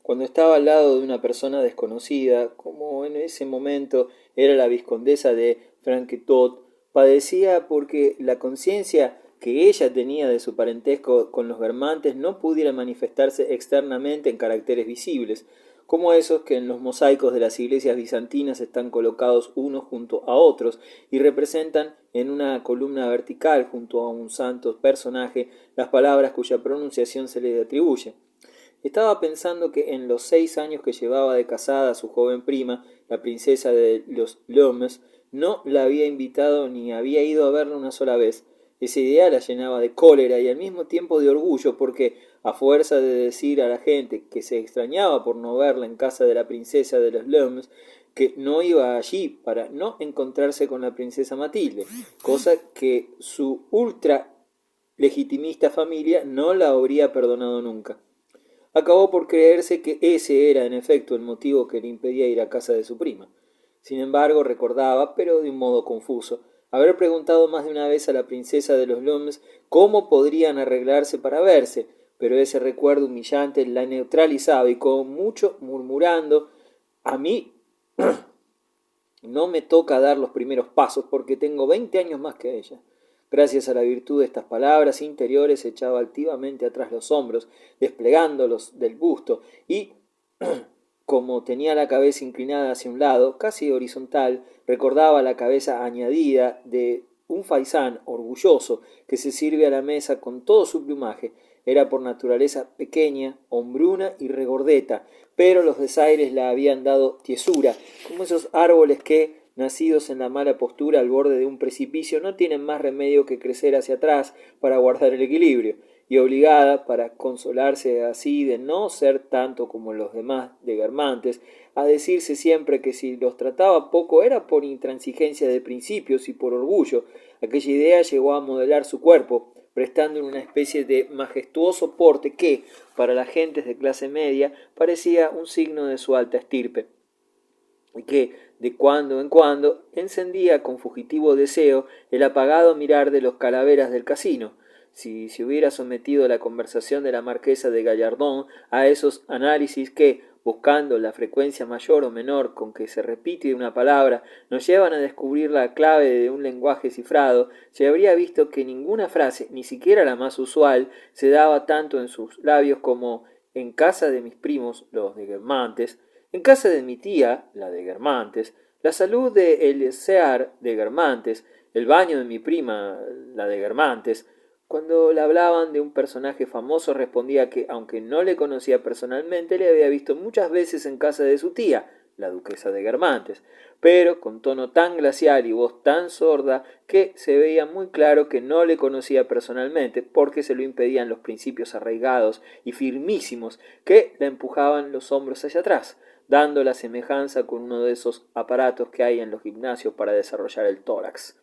cuando estaba al lado de una persona desconocida, como en ese momento era la vizcondesa de Franquetot, padecía porque la conciencia que ella tenía de su parentesco con los Guermantes no pudiera manifestarse externamente en caracteres visibles, como esos que en los mosaicos de las iglesias bizantinas están colocados unos junto a otros y representan en una columna vertical junto a un santo personaje las palabras cuya pronunciación se le atribuye. Estaba pensando que en los 6 años que llevaba de casada su joven prima, la princesa de los Lomes, no la había invitado ni había ido a verla una sola vez. Esa idea la llenaba de cólera y al mismo tiempo de orgullo porque, a fuerza de decir a la gente que se extrañaba por no verla en casa de la princesa de los Lomes, que no iba allí para no encontrarse con la princesa Matilde, cosa que su ultra legitimista familia no la habría perdonado nunca. Acabó por creerse que ese era en efecto el motivo que le impedía ir a casa de su prima. Sin embargo, recordaba, pero de un modo confuso, haber preguntado más de una vez a la princesa de los Lomes cómo podrían arreglarse para verse, pero ese recuerdo humillante la neutralizaba y con mucho murmurando, a mí no me toca dar los primeros pasos porque tengo 20 años más que ella. Gracias a la virtud de estas palabras interiores echaba altivamente atrás los hombros, desplegándolos del busto, y como tenía la cabeza inclinada hacia un lado, casi horizontal, recordaba la cabeza añadida de un faisán orgulloso que se sirve a la mesa con todo su plumaje. Era por naturaleza pequeña, hombruna y regordeta, pero los desaires la habían dado tiesura, como esos árboles que, nacidos en la mala postura al borde de un precipicio, no tienen más remedio que crecer hacia atrás para guardar el equilibrio, y obligada, para consolarse así de no ser tanto como los demás de Guermantes, a decirse siempre que si los trataba poco era por intransigencia de principios y por orgullo, aquella idea llegó a modelar su cuerpo, prestando una especie de majestuoso porte que, para las gentes de clase media, parecía un signo de su alta estirpe, y que, de cuando en cuando, encendía con fugitivo deseo el apagado mirar de los calaveras del casino. Si se hubiera sometido la conversación de la marquesa de Gallardón a esos análisis que, buscando la frecuencia mayor o menor con que se repite una palabra, nos llevan a descubrir la clave de un lenguaje cifrado, se habría visto que ninguna frase, ni siquiera la más usual, se daba tanto en sus labios como en casa de mis primos, los de Guermantes, en casa de mi tía, la de Guermantes, la salud de Eliezer de Guermantes, el baño de mi prima, la de Guermantes. Cuando le hablaban de un personaje famoso respondía que, aunque no le conocía personalmente, le había visto muchas veces en casa de su tía, la duquesa de Guermantes, pero con tono tan glacial y voz tan sorda que se veía muy claro que no le conocía personalmente, porque se lo impedían los principios arraigados y firmísimos que la empujaban los hombros hacia atrás, dando la semejanza con uno de esos aparatos que hay en los gimnasios para desarrollar el tórax.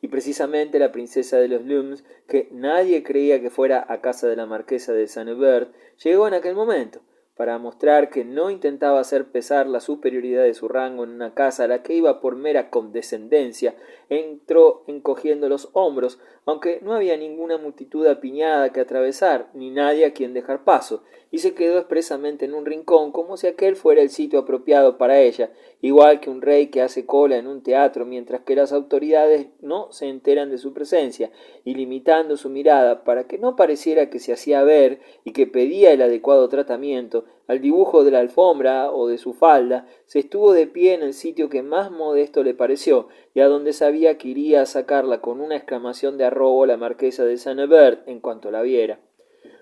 Y precisamente la princesa de los Lumes, que nadie creía que fuera a casa de la marquesa de Saint-Hubert, llegó en aquel momento, para mostrar que no intentaba hacer pesar la superioridad de su rango en una casa a la que iba por mera condescendencia. Entró encogiendo los hombros, aunque no había ninguna multitud apiñada que atravesar, ni nadie a quien dejar paso, y se quedó expresamente en un rincón, como si aquel fuera el sitio apropiado para ella, igual que un rey que hace cola en un teatro mientras que las autoridades no se enteran de su presencia, y limitando su mirada para que no pareciera que se hacía ver y que pedía el adecuado tratamiento, al dibujo de la alfombra o de su falda, se estuvo de pie en el sitio que más modesto le pareció, y a donde sabía que iría a sacarla con una exclamación de arrobo la marquesa de Saint-Hubert en cuanto la viera.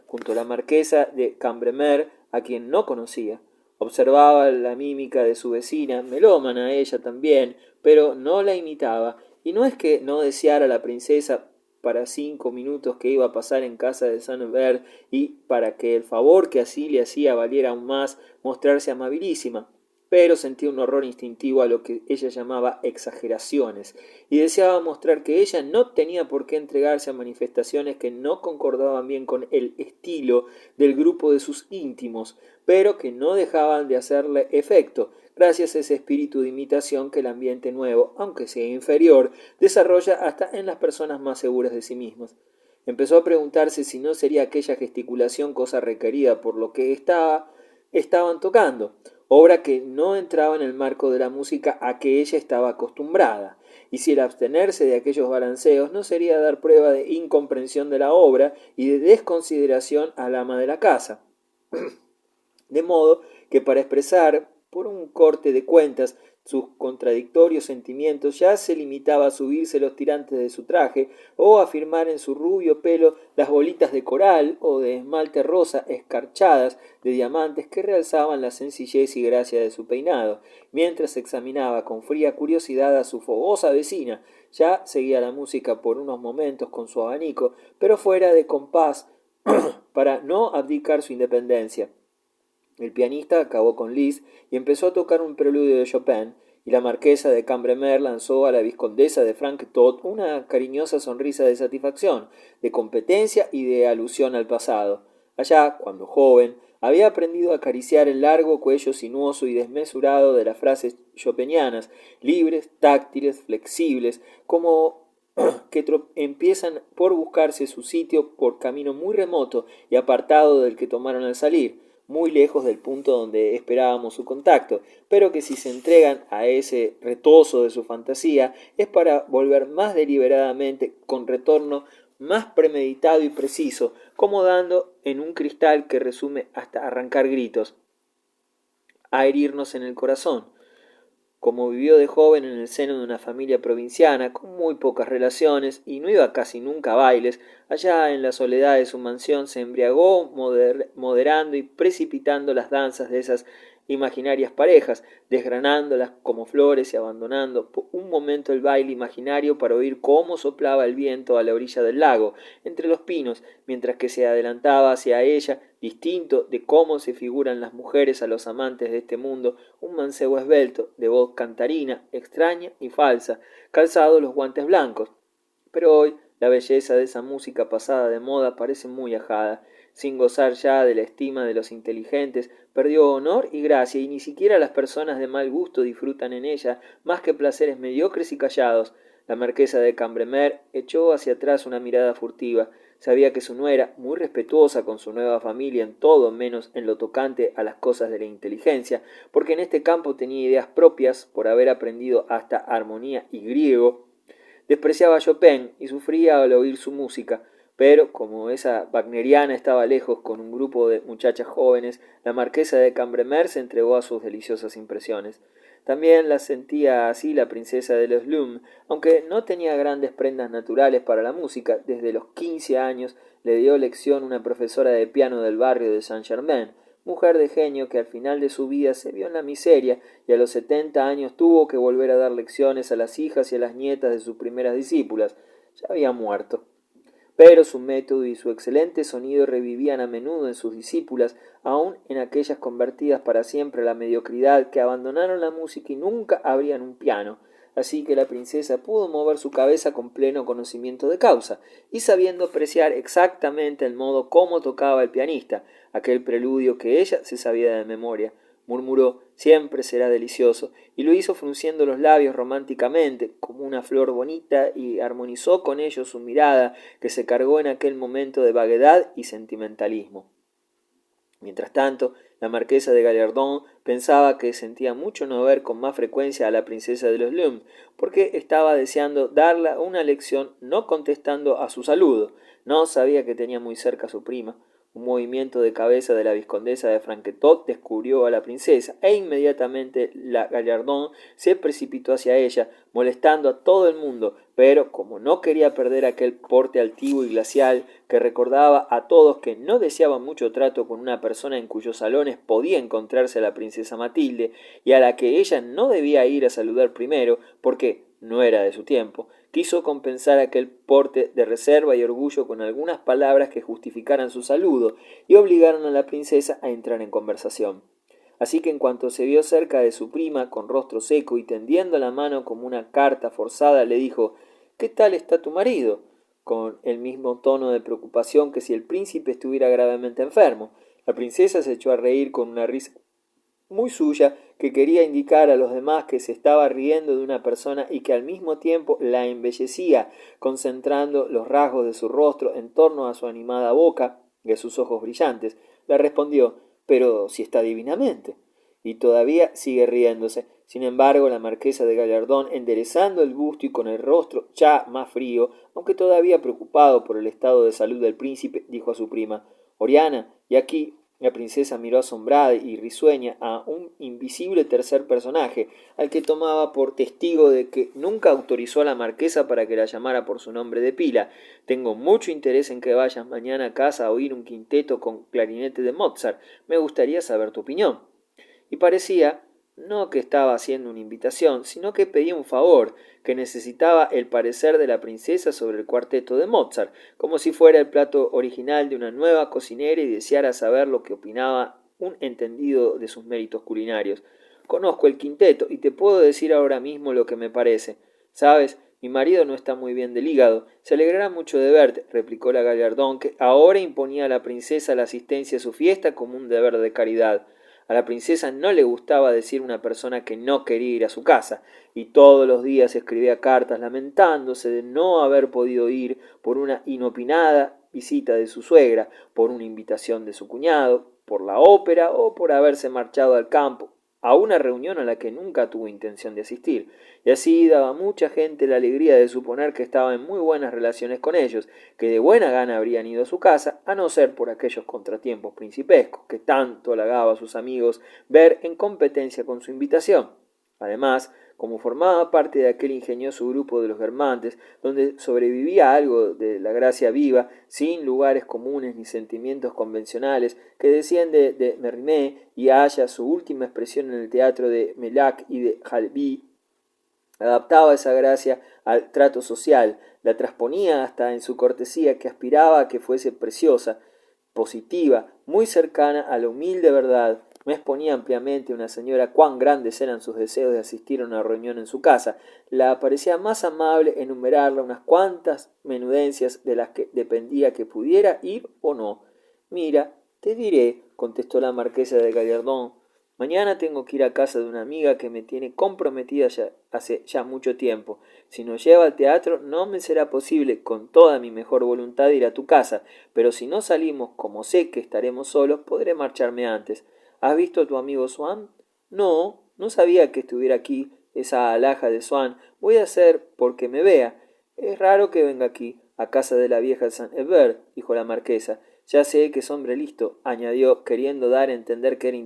Junto a la marquesa de Cambremer, a quien no conocía, observaba la mímica de su vecina, melómana ella también, pero no la imitaba, y no es que no deseara la princesa para 5 minutos que iba a pasar en casa de Saint-Hubert y para que el favor que así le hacía valiera aún más mostrarse amabilísima, pero sentía un horror instintivo a lo que ella llamaba exageraciones, y deseaba mostrar que ella no tenía por qué entregarse a manifestaciones que no concordaban bien con el estilo del grupo de sus íntimos, pero que no dejaban de hacerle efecto, gracias a ese espíritu de imitación que el ambiente nuevo, aunque sea inferior, desarrolla hasta en las personas más seguras de sí mismas. Empezó a preguntarse si no sería aquella gesticulación cosa requerida por lo que estaba estaban tocando, obra que no entraba en el marco de la música a que ella estaba acostumbrada, y si el abstenerse de aquellos balanceos no sería dar prueba de incomprensión de la obra y de desconsideración al ama de la casa. De modo que para expresar, por un corte de cuentas, sus contradictorios sentimientos, ya se limitaba a subirse los tirantes de su traje o a firmar en su rubio pelo las bolitas de coral o de esmalte rosa escarchadas de diamantes que realzaban la sencillez y gracia de su peinado, mientras examinaba con fría curiosidad a su fogosa vecina. Ya seguía la música por unos momentos con su abanico, pero fuera de compás para no abdicar su independencia. El pianista acabó con Liszt y empezó a tocar un preludio de Chopin, y la marquesa de Cambremer lanzó a la vizcondesa de Franquetot una cariñosa sonrisa de satisfacción, de competencia y de alusión al pasado. Allá, cuando joven, había aprendido a acariciar el largo cuello sinuoso y desmesurado de las frases chopinianas, libres, táctiles, flexibles, como que empiezan por buscarse su sitio por camino muy remoto y apartado del que tomaron al salir, muy lejos del punto donde esperábamos su contacto, pero que si se entregan a ese retozo de su fantasía es para volver más deliberadamente, con retorno más premeditado y preciso, como dando en un cristal que resume hasta arrancar gritos, a herirnos en el corazón. Como vivió de joven en el seno de una familia provinciana, con muy pocas relaciones, y no iba casi nunca a bailes, allá en la soledad de su mansión se embriagó moderando y precipitando las danzas de esas imaginarias parejas, desgranándolas como flores y abandonando por un momento el baile imaginario para oír cómo soplaba el viento a la orilla del lago, entre los pinos, mientras que se adelantaba hacia ella, distinto de cómo se figuran las mujeres a los amantes de este mundo, un mancebo esbelto, de voz cantarina, extraña y falsa, calzado los guantes blancos. Pero hoy la belleza de esa música pasada de moda parece muy ajada. Sin gozar ya de la estima de los inteligentes, perdió honor y gracia, y ni siquiera las personas de mal gusto disfrutan en ella más que placeres mediocres y callados. La marquesa de Cambremer echó hacia atrás una mirada furtiva. Sabía que su nuera, muy respetuosa con su nueva familia en todo menos en lo tocante a las cosas de la inteligencia, porque en este campo tenía ideas propias por haber aprendido hasta armonía y griego, despreciaba a Chopin y sufría al oír su música, pero como esa wagneriana estaba lejos con un grupo de muchachas jóvenes, la marquesa de Cambremer se entregó a sus deliciosas impresiones. También la sentía así la princesa de los Lum, aunque no tenía grandes prendas naturales para la música. Desde los 15 años le dio lección una profesora de piano del barrio de Saint-Germain, mujer de genio que al final de su vida se vio en la miseria y a los 70 años tuvo que volver a dar lecciones a las hijas y a las nietas de sus primeras discípulas. Ya había muerto. Pero su método y su excelente sonido revivían a menudo en sus discípulas, aun en aquellas convertidas para siempre a la mediocridad, que abandonaron la música y nunca abrían un piano. Así que la princesa pudo mover su cabeza con pleno conocimiento de causa, y sabiendo apreciar exactamente el modo como tocaba el pianista, aquel preludio que ella se sabía de memoria. Murmuró, siempre será delicioso, y lo hizo frunciendo los labios románticamente, como una flor bonita, y armonizó con ello su mirada, que se cargó en aquel momento de vaguedad y sentimentalismo. Mientras tanto, la marquesa de Gallardón pensaba que sentía mucho no ver con más frecuencia a la princesa de los Lum, porque estaba deseando darle una lección, no contestando a su saludo. No sabía que tenía muy cerca a su prima. Un movimiento de cabeza de la vizcondesa de Franquetot descubrió a la princesa, e inmediatamente la Gallardón se precipitó hacia ella, molestando a todo el mundo, pero como no quería perder aquel porte altivo y glacial que recordaba a todos que no deseaba mucho trato con una persona en cuyos salones podía encontrarse la princesa Matilde, y a la que ella no debía ir a saludar primero, porque no era de su tiempo, quiso compensar aquel porte de reserva y orgullo con algunas palabras que justificaran su saludo y obligaron a la princesa a entrar en conversación. Así que en cuanto se vio cerca de su prima, con rostro seco y tendiendo la mano como una carta forzada, le dijo: «¿Qué tal está tu marido?», con el mismo tono de preocupación que si el príncipe estuviera gravemente enfermo. La princesa se echó a reír con una risa muy suya, que quería indicar a los demás que se estaba riendo de una persona y que al mismo tiempo la embellecía, concentrando los rasgos de su rostro en torno a su animada boca y a sus ojos brillantes. Le respondió: pero si está divinamente. Y todavía sigue riéndose. Sin embargo, la marquesa de Gallardón, enderezando el busto y con el rostro ya más frío, aunque todavía preocupado por el estado de salud del príncipe, dijo a su prima: Oriana, y aquí. La princesa miró asombrada y risueña a un invisible tercer personaje, al que tomaba por testigo de que nunca autorizó a la marquesa para que la llamara por su nombre de pila. Tengo mucho interés en que vayas mañana a casa a oír un quinteto con clarinete de Mozart. Me gustaría saber tu opinión. Y parecía no que estaba haciendo una invitación, sino que pedía un favor, que necesitaba el parecer de la princesa sobre el cuarteto de Mozart, como si fuera el plato original de una nueva cocinera y deseara saber lo que opinaba un entendido de sus méritos culinarios. Conozco el quinteto y te puedo decir ahora mismo lo que me parece. ¿Sabes? Mi marido no está muy bien del hígado. Se alegrará mucho de verte, replicó la Gallardón, que ahora imponía a la princesa la asistencia a su fiesta como un deber de caridad. A la princesa no le gustaba decir una persona que no quería ir a su casa, y todos los días escribía cartas lamentándose de no haber podido ir por una inopinada visita de su suegra, por una invitación de su cuñado, por la ópera o por haberse marchado al campo, a una reunión a la que nunca tuvo intención de asistir, y así daba mucha gente la alegría de suponer que estaba en muy buenas relaciones con ellos, que de buena gana habrían ido a su casa, a no ser por aquellos contratiempos principescos que tanto halagaba a sus amigos ver en competencia con su invitación. Además, como formaba parte de aquel ingenioso grupo de los Guermantes, donde sobrevivía algo de la gracia viva, sin lugares comunes ni sentimientos convencionales, que desciende de Mérimée y halla su última expresión en el teatro de Mellac y de Jalby, adaptaba esa gracia al trato social, la transponía hasta en su cortesía, que aspiraba a que fuese preciosa, positiva, muy cercana a la humilde verdad. Me exponía ampliamente una señora cuán grandes eran sus deseos de asistir a una reunión en su casa. La parecía más amable enumerarla unas cuantas menudencias de las que dependía que pudiera ir o no. Mira, te diré, contestó la marquesa de Gallardón, mañana tengo que ir a casa de una amiga que me tiene comprometida hace ya mucho tiempo. Si nos lleva al teatro no me será posible con toda mi mejor voluntad ir a tu casa, pero si no salimos, como sé que estaremos solos, podré marcharme antes. ¿Has visto a tu amigo Swann? No, no sabía que estuviera aquí esa alhaja de Swann. Voy a hacer porque me vea. Es raro que venga aquí, a casa de la vieja Saint-Hubert, dijo la marquesa. Ya sé que es hombre listo, añadió, queriendo dar a entender que era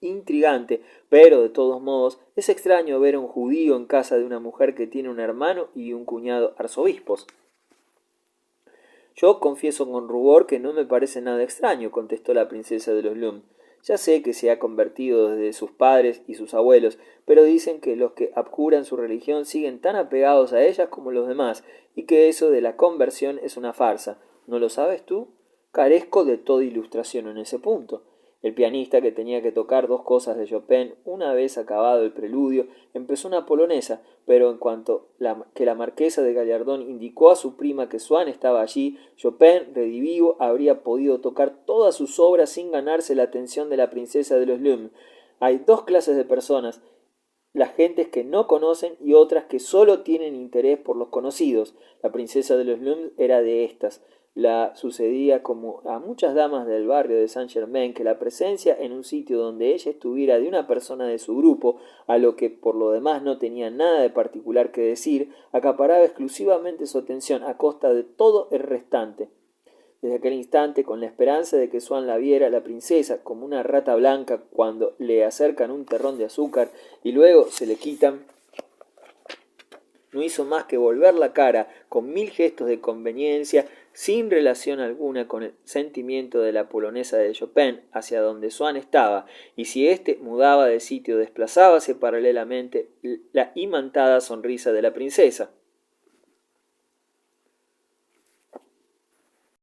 intrigante, pero de todos modos es extraño ver a un judío en casa de una mujer que tiene un hermano y un cuñado arzobispos. Yo confieso con rubor que no me parece nada extraño, contestó la princesa de los Lum. Ya sé que se ha convertido desde sus padres y sus abuelos, pero dicen que los que abjuran su religión siguen tan apegados a ellas como los demás, y que eso de la conversión es una farsa. ¿No lo sabes tú? Carezco de toda ilustración en ese punto. El pianista, que tenía que tocar dos cosas de Chopin, una vez acabado el preludio, empezó una polonesa, pero en cuanto que la marquesa de Gallardón indicó a su prima que Swann estaba allí, Chopin, redivivo, habría podido tocar todas sus obras sin ganarse la atención de la princesa de los Lum. Hay dos clases de personas, las gentes que no conocen y otras que solo tienen interés por los conocidos. La princesa de los Lum era de estas. La sucedía como a muchas damas del barrio de Saint-Germain que la presencia en un sitio donde ella estuviera de una persona de su grupo, a lo que por lo demás no tenía nada de particular que decir, acaparaba exclusivamente su atención a costa de todo el restante. Desde aquel instante, con la esperanza de que Swann la viera, la princesa, como una rata blanca cuando le acercan un terrón de azúcar y luego se le quitan, no hizo más que volver la cara con mil gestos de conveniencia, sin relación alguna con el sentimiento de la polonesa de Chopin hacia donde Swann estaba, y si éste mudaba de sitio desplazábase paralelamente la imantada sonrisa de la princesa.